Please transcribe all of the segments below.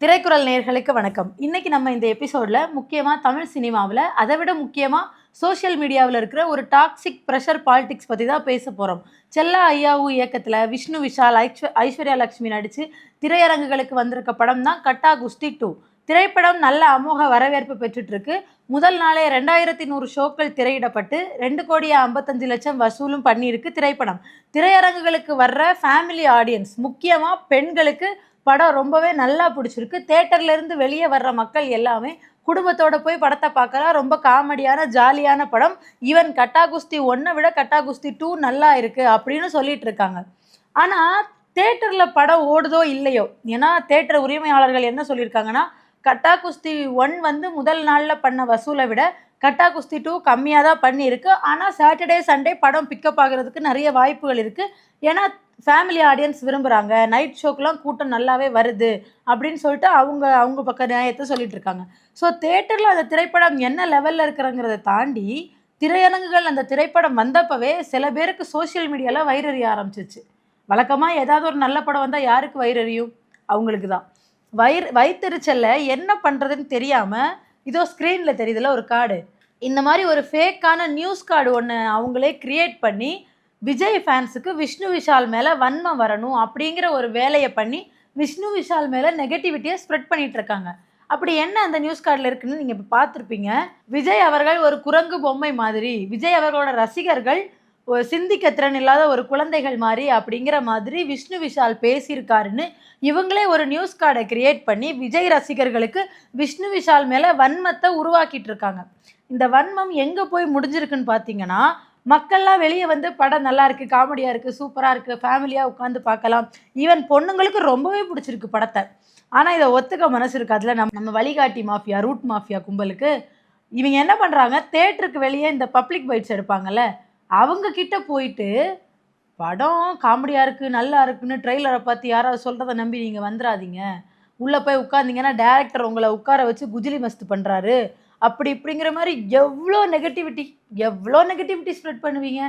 திரைக்குறள் நேயர்களுக்கு வணக்கம். இன்னைக்கு நம்ம இந்த எபிசோட்ல முக்கியமா தமிழ் சினிமாவில் அதை விட முக்கியமா சோஷியல் மீடியாவில் இருக்கிற ஒரு டாக்ஸிக் ப்ரெஷர் பாலிடிக்ஸ் பற்றி தான் பேச போகிறோம். செல்லா ஐயாவு இயக்கத்தில் விஷ்ணு விஷால் ஐஸ்வர்யா லட்சுமி நடித்து திரையரங்குகளுக்கு வந்திருக்க படம் தான் கட்டா குஸ்தி 2. திரைப்படம் நல்ல அமோக வரவேற்பு பெற்றுட்டு இருக்கு. முதல் நாளே 2100 ஷோக்கள் திரையிடப்பட்டு 2,55,00,000 வசூலும் பண்ணியிருக்கு திரைப்படம். திரையரங்குகளுக்கு வர்ற ஃபேமிலி ஆடியன்ஸ், முக்கியமாக பெண்களுக்கு படம் ரொம்பவே நல்லா பிடிச்சிருக்கு. தேட்டர்லேருந்து வெளியே வர்ற மக்கள் எல்லாமே குடும்பத்தோட போய் படத்தை பார்க்கலாம். ரொம்ப காமெடியான ஜாலியான படம். ஈவன் கட்டா குஸ்தி 1 விட கட்டா குஸ்தி 2 நல்லா இருக்குது அப்படின்னு சொல்லிட்டு இருக்காங்க. ஆனால் தேட்டரில் படம் ஓடுதோ இல்லையோ, ஏன்னா தேட்டர் உரிமையாளர்கள் என்ன சொல்லியிருக்காங்கன்னா, கட்டா குஸ்தி 1 வந்து முதல் நாளில் பண்ண வசூலை விட கட்டா குஸ்தி 2 கம்மியாக தான் பண்ணியிருக்கு. ஆனால் சாட்டர்டே சண்டே படம் பிக்கப் ஆகிறதுக்கு நிறைய வாய்ப்புகள் இருக்குது. ஏன்னா ஃபேமிலி ஆடியன்ஸ் விரும்புகிறாங்க, நைட் ஷோக்கெலாம் கூட்டம் நல்லாவே வருது அப்படின்னு சொல்லிட்டு அவங்க பக்க நியாயத்தை சொல்லிட்டு இருக்காங்க. ஸோ தேட்டரில் அந்த திரைப்படம் என்ன லெவலில் இருக்கிறங்கிறத தாண்டி திரையரங்குகள் அந்த திரைப்படம் வந்தப்பவே சில பேருக்கு சோஷியல் மீடியாவில் வயிறறிய ஆரம்பிச்சிச்சு. வழக்கமாக ஏதாவது ஒரு நல்ல படம் வந்தால் யாருக்கு வயிறறியும்? அவங்களுக்கு தான். வயிற்றுச்சல்ல என்ன பண்ணுறதுன்னு தெரியாமல், இதோ ஸ்க்ரீனில் தெரியுதுல ஒரு கார்டு, இந்த மாதிரி ஒரு ஃபேக்கான நியூஸ் கார்டு ஒன்று அவங்களே க்ரியேட் பண்ணி விஜய் ஃபேன்ஸுக்கு விஷ்ணு விஷால் மேலே வன்மம் வரணும் அப்படிங்கிற ஒரு வேலையை பண்ணி விஷ்ணு விஷால் மேலே நெகட்டிவிட்டியை ஸ்ப்ரெட் பண்ணிட்டு இருக்காங்க. அப்படி என்ன அந்த நியூஸ் கார்டில் இருக்குன்னு நீங்கள் இப்போ பார்த்துருப்பீங்க. விஜய் அவர்கள் ஒரு குரங்கு பொம்மை மாதிரி, விஜய் அவர்களோட ரசிகர்கள் ஒரு சிந்திக்க திறன் இல்லாத ஒரு குழந்தைகள் மாதிரி அப்படிங்கிற மாதிரி விஷ்ணு விஷால் பேசியிருக்காருன்னு இவங்களே ஒரு நியூஸ் கார்டை கிரியேட் பண்ணி விஜய் ரசிகர்களுக்கு விஷ்ணு விஷால் மேலே வன்மத்தை உருவாக்கிட்டு இருக்காங்க. இந்த வன்மம் எங்கே போய் முடிஞ்சிருக்குன்னு பார்த்தீங்கன்னா, மக்கள்லாம் வெளியே வந்து படம் நல்லா இருக்குது, காமெடியாக இருக்குது, சூப்பராக இருக்குது, ஃபேமிலியாக உட்காந்து பார்க்கலாம். ஈவன் பொண்ணுங்களுக்கு ரொம்பவே பிடிச்சிருக்கு படத்தை. ஆனால் இதை ஒத்துக்க மனசு இருக்காதுல நம்ம வழிகாட்டி மாஃபியா, ரூட் மாஃபியா கும்பலுக்கு. இவங்க என்ன பண்ணுறாங்க, தேட்டருக்கு வெளியே இந்த பப்ளிக் பைட்ஸ் எடுப்பாங்கல்ல, அவங்க கிட்ட போயிட்டு படம் காமெடியாக இருக்குது, நல்லா இருக்குன்னு ட்ரெய்லரை பார்த்து யாராவது சொல்கிறத நம்பி நீங்கள் வந்துடாதீங்க. உள்ளே போய் உட்காந்திங்கன்னா டேரக்டர் உங்களை உட்கார வச்சு குஜிலி மஸ்து பண்ணுறாரு அப்படி இப்படிங்கிற மாதிரி எவ்வளோ நெகட்டிவிட்டி ஸ்ப்ரெட் பண்ணுவீங்க.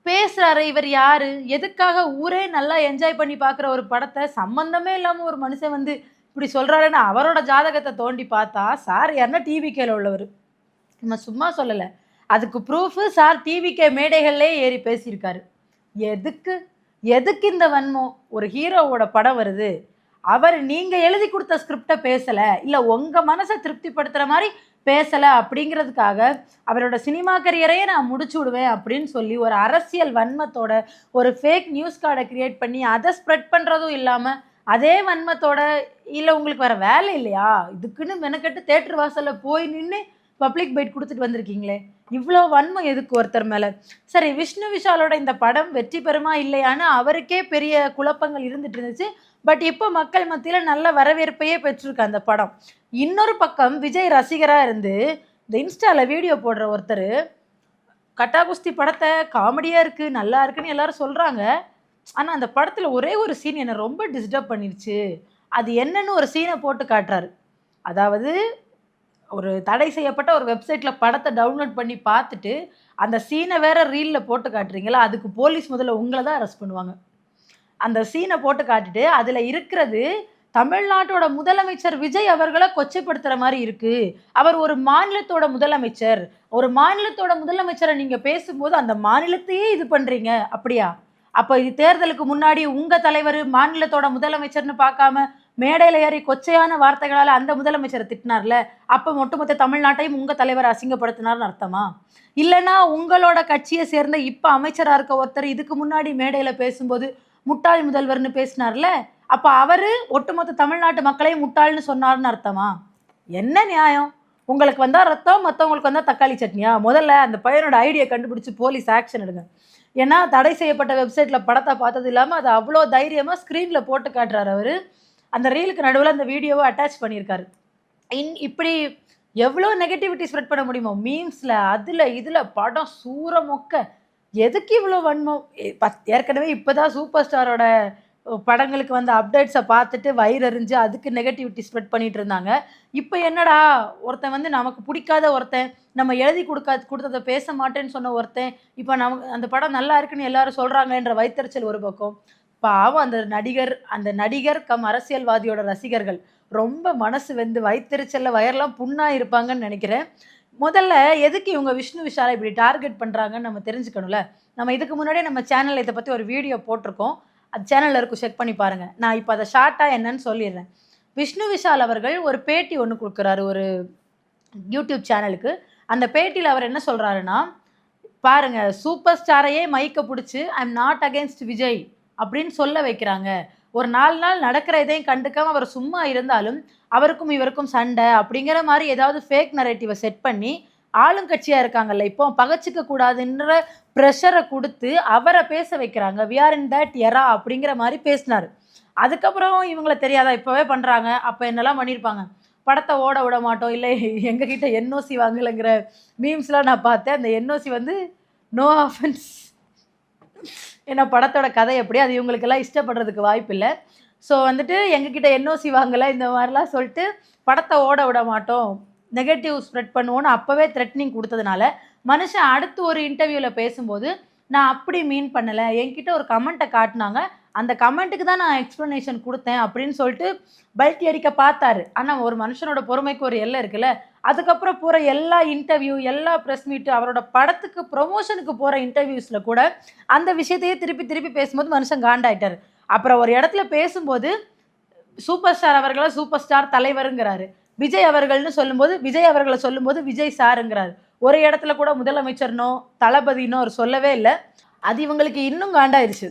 பேசுகிறாரு இவர் யார், எதுக்காக ஊரே நல்லா என்ஜாய் பண்ணி பார்க்குற ஒரு படத்தை சம்மந்தமே இல்லாமல் ஒரு மனுஷன் வந்து இப்படி சொல்கிறாருன்னு அவரோட ஜாதகத்தை தோண்டி பார்த்தா சார் யாருன்னா டிவிகேல உள்ளவர். நம்ம சும்மா சொல்லலை, அதுக்கு ப்ரூஃபு சார் டிவிகே மேடைகள்லே ஏறி பேசியிருக்காரு. எதுக்கு இந்த வன்மம்? ஒரு ஹீரோவோட படம் வருது, அவர் நீங்கள் எழுதி கொடுத்த ஸ்கிரிப்டை பேசலை, இல்லை உங்கள் மனசை திருப்திப்படுத்துகிற மாதிரி பேசலை அப்படிங்கிறதுக்காக அவரோட சினிமா கரியரையே நான் முடிச்சு விடுவேன் அப்படின்னு சொல்லி ஒரு அரசியல் வன்மத்தோட ஒரு ஃபேக் நியூஸ் கார்டை கிரியேட் பண்ணி அதை ஸ்ப்ரெட் பண்ணுறதும் இல்லாமல், அதே வன்மத்தோட இல்லை உங்களுக்கு வேறு வேலை இல்லையா, இதுக்குன்னு மெனக்கட்டு தேட்டர் வாசலில் போய் நின்று பப்ளிக் பைட் கொடுத்துட்டு வந்திருக்கீங்களே, இவ்வளோ வன்மம் எதுக்கு ஒருத்தர் மேலே? சரி, விஷ்ணு விஷாலோட இந்த படம் வெற்றி பெறுமா இல்லையான்னு அவருக்கே பெரிய குழப்பங்கள் இருந்துட்டு இருந்துச்சு. பட் இப்போ மக்கள் மத்தியில் நல்ல வரவேற்பையே பெற்றிருக்கு அந்த படம். இன்னொரு பக்கம் விஜய் ரசிகராக இருந்து இந்த இன்ஸ்டாவில் வீடியோ போடுற ஒருத்தர் கட்டா குஸ்தி படத்தை காமெடியாக இருக்குது, நல்லா இருக்குன்னு எல்லாரும் சொல்கிறாங்க. ஆனால் அந்த படத்தில் ஒரே ஒரு சீன் என்னை ரொம்ப டிஸ்டர்ப் பண்ணிருச்சு. அது என்னன்னு ஒரு சீனை போட்டு காட்டுறாரு. அதாவது ஒரு தடை செய்யப்பட்ட ஒரு வெப்சைட்டில் படத்தை டவுன்லோட் பண்ணி பார்த்துட்டு அந்த சீனை வேற ரீலில் போட்டு காட்டுறீங்களா, அதுக்கு போலீஸ் முதல்ல உங்களை தான் அரெஸ்ட் பண்ணுவாங்க. அந்த சீனை போட்டு காட்டிட்டு அதில் இருக்கிறது தமிழ்நாட்டோட முதலமைச்சர் விஜய் அவர்களை கொச்சைப்படுத்துகிற மாதிரி இருக்குது. அவர் ஒரு மாநிலத்தோட முதலமைச்சர், ஒரு மாநிலத்தோட முதலமைச்சரை நீங்கள் பேசும்போது அந்த மாநிலத்தையே இது பண்ணுறீங்க அப்படியா? அப்போ இது தேர்தலுக்கு முன்னாடி உங்கள் தலைவர் மாநிலத்தோட முதலமைச்சர்னு பார்க்காம மேடையில் ஏறி கொச்சையான வார்த்தைகளால் அந்த முதலமைச்சரை திட்டினார்ல, அப்போ ஒட்டுமொத்த தமிழ்நாட்டையும் உங்கள் தலைவர் அசிங்கப்படுத்தினார்னு அர்த்தமா? இல்லைன்னா உங்களோட கட்சியை சேர்ந்த இப்போ அமைச்சராக இருக்க ஒருத்தர் இதுக்கு முன்னாடி மேடையில் பேசும்போது முட்டாள் முதல்வர்னு பேசினார்ல, அப்போ அவர் ஒட்டுமொத்த தமிழ்நாட்டு மக்களையும் முட்டாள்னு சொன்னார்னு அர்த்தமா? என்ன நியாயம்? உங்களுக்கு வந்தால் ரத்தம், மற்றவங்களுக்கு வந்தால் தக்காளி சட்னியா? முதல்ல அந்த பையனோட ஐடியா கண்டுபிடிச்சி போலீஸ் ஆக்ஷன் எடுங்க. ஏன்னா தடை செய்யப்பட்ட வெப்சைட்டில் படத்தை பார்த்தது இல்லாமல் அது அவ்வளோ தைரியமாக ஸ்க்ரீனில் போட்டு காட்டுறாரு அவர். அந்த ரீலுக்கு நடுவில் அந்த வீடியோவை அட்டாச் பண்ணியிருக்காரு. இப்படி எவ்வளோ நெகட்டிவிட்டி ஸ்ப்ரெட் பண்ண முடியுமோ மீம்ஸில், இதில் படம் சூற மொக்க. எதுக்கு இவ்வளோ வன்மம்? ஏற்கனவே இப்போ தான் சூப்பர் ஸ்டாரோட படங்களுக்கு வந்த அப்டேட்ஸை பார்த்துட்டு வயிறறிஞ்சு அதுக்கு நெகட்டிவிட்டி ஸ்ப்ரெட் பண்ணிட்டு இருந்தாங்க. இப்போ என்னடா, ஒருத்தன் வந்து நமக்கு பிடிக்காத ஒருத்தன், நம்ம எழுதி கொடுத்ததை பேச மாட்டேன்னு சொன்ன ஒருத்தன், இப்போ நமக்கு அந்த படம் நல்லா இருக்குன்னு எல்லாரும் சொல்கிறாங்கன்ற வைத்தறிச்சல் ஒரு பக்கம். பாவம் அந்த நடிகர் கம் அரசியல்வாதியோட ரசிகர்கள் ரொம்ப மனசு வெந்து வயித்தெரிச்சல்ல வயர்லாம் புண்ணா இருப்பாங்கன்னு நினைக்கிறேன். முதல்ல எதுக்கு இவங்க விஷ்ணு விஷால இப்படி டார்கெட் பண்றாங்கன்னு நம்ம தெரிஞ்சுக்கணும்ல. நம்ம இதுக்கு முன்னாடியே நம்ம சேனல்ல இத பத்தி ஒரு வீடியோ போட்டிருக்கோம். அது சேனல்ல இருக்கும், செக் பண்ணி பாருங்க. நான் இப்ப அத ஷார்ட்டா என்னன்னு சொல்லிடுறேன். விஷ்ணு விஷால் அவர்கள் ஒரு பேட்டி ஒண்ணு குடுக்குறாரு ஒரு யூடியூப் சேனலுக்கு. அந்த பேட்டியில அவர் என்ன சொல்றாருன்னா, பாருங்க சூப்பர் ஸ்டாரையே மைக்க புடிச்சு ஐ அம் நாட் அகைன்ஸ்ட் விஜய் அப்படின்னு சொல்ல வைக்கிறாங்க. ஒரு 4 நாள் நடக்கிற எதையும் கண்டுக்காம அவர் சும்மா இருந்தாலும், அவருக்கும் இவருக்கும் சண்டை அப்படிங்கிற மாரி ஏதாவது ஃபேக் நரேட்டிவ செட் பண்ணி, ஆளுங்கட்சியா இருக்காங்கல்ல, இப்போ பகச்சுக்க கூடாதுன்ற பிரஷர குடுத்து அவர பேச வைக்கிறாங்க. வி ஆர் இன் தட் எரா அப்படிங்கிற மாரி பேசினாரு. அதுக்கப்புறம் இவங்கள தெரியாதா இப்பவே பண்றாங்க. அப்ப என்னலாம் பண்ணியிருப்பாங்க. படத்த ஓட விட மாட்டோம். இல்ல எங்ககிட்ட என்ஓசி வாங்கலங்கிற மீம்ஸ்லாம் நான் பார்த்தேன். அந்த என்ஓசி வந்து நோ ஆஃபென்ஸ். ஏன்னா படத்தோட கதை எப்படி அது இவங்களுக்கெல்லாம் இஷ்டப்படுறதுக்கு வாய்ப்பில்ல. ஸோ வந்துட்டு எங்ககிட்ட என்ஓசி வாங்கல இந்த மாரிலாம் சொல்லிட்டு படத்த ஓட விட மாட்டோம். நெகட்டிவ் ஸ்ப்ரெட் பண்ணுவோம்னு அப்பவே த்ரெட்னிங் குடுத்ததுனால, மனுஷன் அடுத்து ஒரு இன்டர்வியூல பேசும்போது, நான் அப்படி மீன் பண்ணல. என்கிட்ட ஒரு கமெண்ட்ட காட்டுனாங்க. அந்த கமெண்ட்டுக்கு தான் நான் எக்ஸ்ப்ளனேஷன் குடுத்தேன் அப்படின்னு சொல்லிட்டு பல்டி அடிக்க பார்த்தாரு. ஆனா ஒரு மனுஷனோட பொறுமைக்கு ஒரு எல்லை இருக்குல்ல. அதுக்கப்புறம் போற எல்லா இன்டர்வியூ, எல்லா பிரஸ் மீட், அவரோட படத்துக்கு ப்ரமோஷனுக்கு போற இன்டர்வியூஸ்ல கூட அந்த விஷயத்தையே திருப்பி திருப்பி பேசும்போது மனுஷன் காண்டாயிட்டாரு. அப்புறம் ஒரு இடத்துல பேசும்போது சூப்பர் ஸ்டார் அவர்கள சூப்பர் ஸ்டார் தலைவருங்கிறாரு. விஜய் அவர்கள்னு சொல்லும்போது, விஜய் அவர்கள சொல்லும்போது விஜய் சாருங்கிறாரு. ஒரு இடத்துல கூட முதலமைச்சர்னோ, தளபதினோ அவர் சொல்லவே இல்ல. அது இவங்களுக்கு இன்னும் காண்டாயிருச்சு.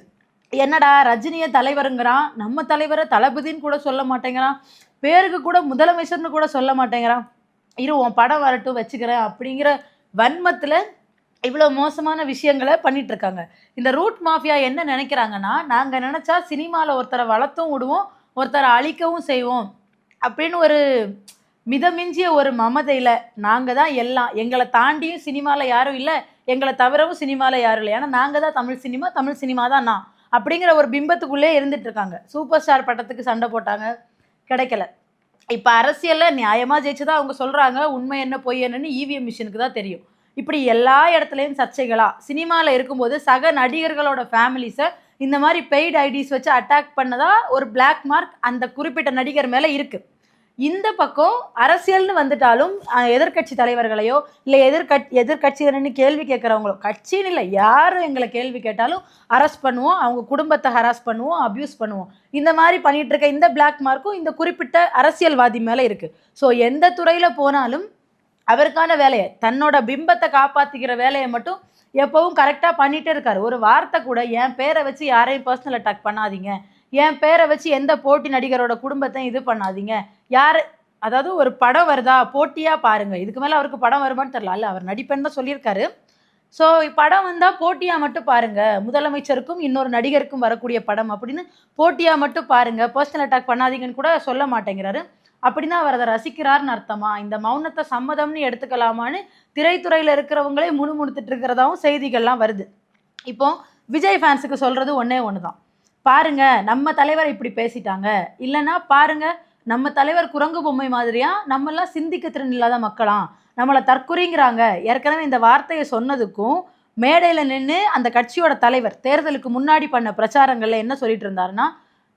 என்னடா ரஜினிய தலைவருங்கிறான், நம்ம தலைவர தளபதின்னு கூட சொல்ல மாட்டேங்கிறான், பேருக்கு கூட முதலமைச்சர்னு கூட சொல்ல மாட்டேங்கிறான். இரு உன் படம் வரட்டும் வச்சுக்கிறேன் அப்படிங்கிற வன்மத்துல இவ்வளோ மோசமான விஷயங்கள பண்ணிட்டு இருக்காங்க. இந்த ரூட் மாஃபியா என்ன நினைக்கிறாங்கன்னா, நாங்க நினைச்சா சினிமால ஒருத்தர வளர்த்தும் விடுவோம், ஒருத்தர அழிக்கவும் செய்வோம். அப்படின்னு ஒரு மிதமிஞ்சிய ஒரு மமதையில, நாங்க தான் எல்லாம். எங்கள தாண்டியும் சினிமால யாரும் இல்ல. எங்கள தவிரவும் சினிமால யாரும் இல்ல. ஏன்னா நாங்க தான் தமிழ் சினிமா, தமிழ் சினிமா தான் நான். அப்படிங்கிற ஒரு பிம்பத்துக்குள்ளே இருந்துட்டு இருக்காங்க. சூப்பர் ஸ்டார் பட்டத்துக்கு சண்டை போட்டாங்க, கிடைக்கல. இப்ப அரசியல்ல நியாயமா ஜெயிச்சதா அவங்க சொல்றாங்க. உண்மை என்ன, பொய் என்னன்னு இவிஎம் மிஷினுக்கு தான் தெரியும். இப்படி எல்லா இடத்துலயும் சர்ச்சைகளா, சினிமால இருக்கும்போது சக நடிகர்களோட ஃபேமிலிஸ இந்த மாரி பெய்ட் ஐடிஸ் வச்சு அட்டாக் பண்ணதா ஒரு பிளாக் மார்க் அந்த குறிப்பிட்ட நடிகர் மேல இருக்கு. இந்த பக்கம் அரசியல்னு வந்துட்டாலும் எதிர்க்கட்சி தலைவர்களையோ, இல்ல எதிர்க்கட்சியினர்னு கேள்வி கேட்கிறவங்களோ, கட்சின்னு இல்ல யாரு எங்கள கேள்வி கேட்டாலும் அரெஸ்ட் பண்ணுவோம். அவங்க குடும்பத்த ஹராஸ் பண்ணுவோம், அபியூஸ் பண்ணுவோம். இந்த மாரி பண்ணிட்டு இருக்க இந்த பிளாக் மார்க்கும் இந்த குறிப்பிட்ட அரசியல்வாதி மேல இருக்கு. ஸோ எந்த துறையில போனாலும் அவருக்கான வேலைய, தன்னோட பிம்பத்த காப்பாத்திக்கிற வேலைய மட்டும் எப்பவும் கரெக்ட்டா பண்ணிட்டே இருக்காரு. ஒரு வார்த்தை கூட என் பேர வச்சு யாரையும் பர்சனல் அட்டாக் பண்ணாதீங்க. என் பேர வச்சு எந்த போட்டி நடிகரோட குடும்பத்தையும் இது பண்ணாதீங்க. யாரு அதாவது ஒரு படம் வருதா, போட்டியா பாருங்க. இதுக்கு மேல அவருக்கு படம் வருமான்னு தெரியல. அல்ல அவர் நடிப்பேன்னு தான் சொல்லியிருக்காரு. ஸோ படம் வந்தா போட்டியா மட்டும் பாருங்க. முதலமைச்சருக்கும் இன்னொரு நடிகருக்கும் வரக்கூடிய படம் அப்படின்னு போட்டியா மட்டும் பாருங்க. பர்சனல் அட்டாக் பண்ணாதீங்கன்னு கூட சொல்ல மாட்டேங்கிறாரு. அப்படின்னா அவர் அத ரசிக்கிறார்ன்னு அர்த்தமா? இந்த மௌனத்த சம்மதம்னு எடுத்துக்கலாமான்னு திரைத்துறையில இருக்கிறவங்களே முணுமுணுத்துட்டு இருக்கிறதாவும் செய்திகள்லாம் வருது. இப்போ விஜய் ஃபேன்ஸுக்கு சொல்றது ஒண்ணே ஒண்ணு தான். பாருங்க நம்ம தலைவர் இப்படி பேசிட்டாங்க. இல்லன்னா பாருங்க நம்ம தலைவர் குரங்கு பொம்மை மாதிரியா, நம்மலாம் சிந்திக்க திறன் இல்லாத மக்களாம். நம்மள தற்குறிங்கிறாங்க. ஏற்கனவே இந்த வார்த்தைய சொன்னதுக்கும், மேடையில நின்னு அந்த கட்சியோட தலைவர் தேர்தலுக்கு முன்னாடி பண்ண பிரச்சாரங்கள்ல என்ன சொல்லிட்டு இருந்தாருன்னா,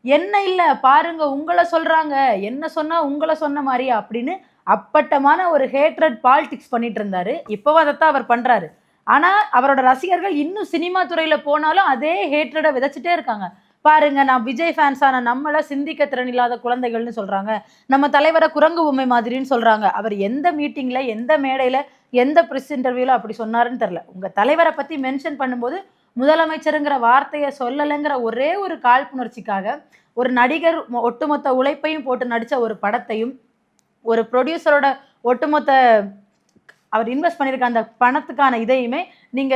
என்ன இல்ல பாருங்க உங்கள சொல்றாங்க. என்ன சொன்னா உங்கள சொன்ன மாரியா அப்படின்னு அப்பட்டமான ஒரு ஹேட்ரட் பாலிடிக்ஸ் பண்ணிட்டு இருந்தாரு. இப்பவும் அதத்தான் அவர் பண்றாரு. ஆனா அவரோட ரசிகர்கள் இன்னும் சினிமா துறையில போனாலும் அதே ஹேட்ரட விதைச்சிட்டே இருக்காங்க. பாருங்க நான் விஜய் ஃபேன்ஸான நம்மள சிந்திக்க திறன் இல்லாத குழந்தைகள்னு சொல்றாங்க. நம்ம தலைவர குரங்கு பொம்மை மாதிரின்னு சொல்றாங்க. அவர் எந்த மீட்டிங்ல, எந்த மேடையில, எந்த பிரஸ் இன்டர்வியூல அப்படி சொன்னாருன்னு தெரியல. உங்க தலைவர பத்தி மென்ஷன் பண்ணும்போது முதலமைச்சருங்கிற வார்த்தைய சொல்லலைங்கிற ஒரே ஒரு காழ்ப்புணர்ச்சிக்காக ஒரு நடிகர் ஒட்டுமொத்த உழைப்பையும் போட்டு நடிச்ச ஒரு படத்தையும், ஒரு ப்ரொடியூசரோட ஒட்டுமொத்த அவர் இன்வெஸ்ட் பண்ணியிருக்க அந்த பணத்துக்கான இதையுமே நீங்க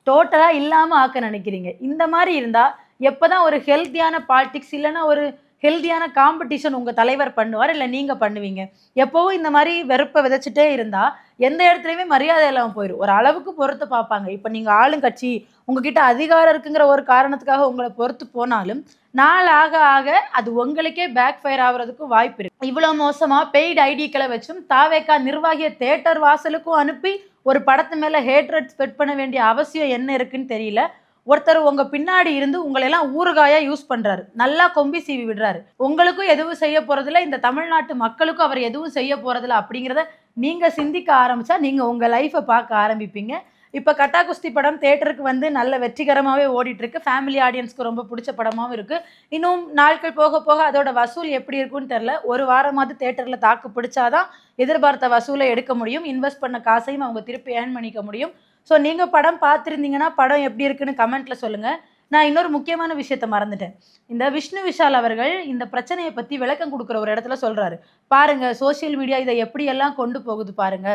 டோட்டலா இல்லாம ஆக்க நினைக்கிறீங்க. இந்த மாதிரி இருந்தா எப்பதான் ஒரு ஹெல்த்தியான பாலிடிக்ஸ் இல்லைன்னா ஒரு ஹெல்த்தியான காம்படிஷன் உங்க தலைவர் பண்ணுவார், இல்லை நீங்க பண்ணுவீங்க? எப்பவும் இந்த மாதிரி வெறுப்பை விதைச்சிட்டே இருந்தா எந்த இடத்துலையுமே மரியாதை இல்லாமல் போயிடும். ஒரு அளவுக்கு பொறுத்து பார்ப்பாங்க. இப்போ நீங்க ஆளுங்கட்சி உங்ககிட்ட அதிகாரம் இருக்குங்கிற ஒரு காரணத்துக்காக உங்களை பொறுத்து போனாலும் நாள் ஆக ஆக அது உங்களுக்கே பேக் ஃபயர் ஆகுறதுக்கும் வாய்ப்பு இருக்கு. இவ்வளவு மோசமா பெய்டு ஐடிக்களை வச்சும் தாவேக்கா நிர்வாகிய தேட்டர் வாசலுக்கும் அனுப்பி ஒரு படத்து மேல ஹேட்ரட் ஸ்பெட் பண்ண வேண்டிய அவசியம் என்ன இருக்குன்னு தெரியல. ஒருத்தர் உங்க பின்னாடி இருந்து உங்களை எல்லாம் ஊறுகாயா யூஸ் பண்றாரு, நல்லா கொம்பி சீவி விடுறாரு. உங்களுக்கும் எதுவும் செய்ய போறதில்ல, இந்த தமிழ்நாட்டு மக்களுக்கும் அவர் எதுவும் செய்ய போறதில்ல அப்படிங்கிறத நீங்க சிந்திக்க ஆரம்பிச்சா நீங்க உங்க லைஃபை பார்க்க ஆரம்பிப்பீங்க. இப்ப கட்டா குஸ்தி படம் தியேட்டருக்கு வந்து நல்ல வெற்றிகரமாவே ஓடிட்டு இருக்கு. ஃபேமிலி ஆடியன்ஸ்க்கு ரொம்ப பிடிச்ச படமாவும் இருக்கு. இன்னும் நாட்கள் போக போக அதோட வசூல் எப்படி இருக்கும்னு தெரியல. ஒரு வாரமாவது தியேட்டர்ல தாக்கு பிடிச்சாதான் எதிர்பார்த்த வசூலை எடுக்க முடியும். இன்வெஸ்ட் பண்ண காசையும் அவங்க திருப்பி ஏர்ன் பண்ணிக்க முடியும். ஸோ நீங்க படம் பார்த்துருந்தீங்கன்னா படம் எப்படி இருக்குன்னு கமெண்ட்ல சொல்லுங்க. நான் இன்னொரு முக்கியமான விஷயத்த மறந்துட்டேன். இந்த விஷ்ணு விஷால் அவர்கள் இந்த பிரச்சனையை பத்தி விளக்கம் கொடுக்குற ஒரு இடத்துல சொல்றாரு. பாருங்க சோசியல் மீடியா இதை எப்படி எல்லாம் கொண்டு போகுது பாருங்க.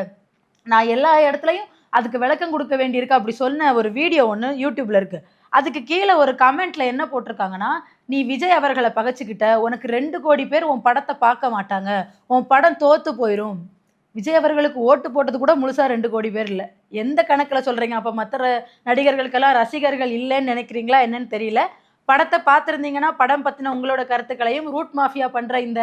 நான் எல்லா இடத்துலயும் அதுக்கு விளக்கம் கொடுக்க வேண்டியிருக்கு அப்படி சொன்ன ஒரு வீடியோ ஒன்று யூடியூப்ல இருக்கு. அதுக்கு கீழே ஒரு கமெண்ட்ல என்ன போட்டிருக்காங்கன்னா, நீ விஜய் அவர்களை பகைச்சுக்கிட்ட, உனக்கு 2 கோடி பேர் உன் படத்தை பார்க்க மாட்டாங்க, உன் படம் தோத்து போயிரும். விஜய் அவர்களுக்கு ஓட்டு போட்டது கூட முழுசா 2 கோடி பேர் இல்ல. எந்த கணக்குல சொல்றீங்க? அப்ப மற்ற நடிகர்களுக்கெல்லாம் ரசிகர்கள் இல்லைன்னு நினைக்கிறீங்களா என்னன்னு தெரியல. படத்தை பார்த்துருந்தீங்கன்னா படம் பத்தின உங்களோட கருத்துக்களையும், ரூட் மாஃபியா பண்ற இந்த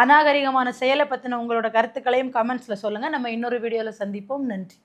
அநாகரிகமான செயலை பத்தின உங்களோட கருத்துக்களையும் கமெண்ட்ஸ்ல சொல்லுங்க. நம்ம இன்னொரு வீடியோல சந்திப்போம். நன்றி.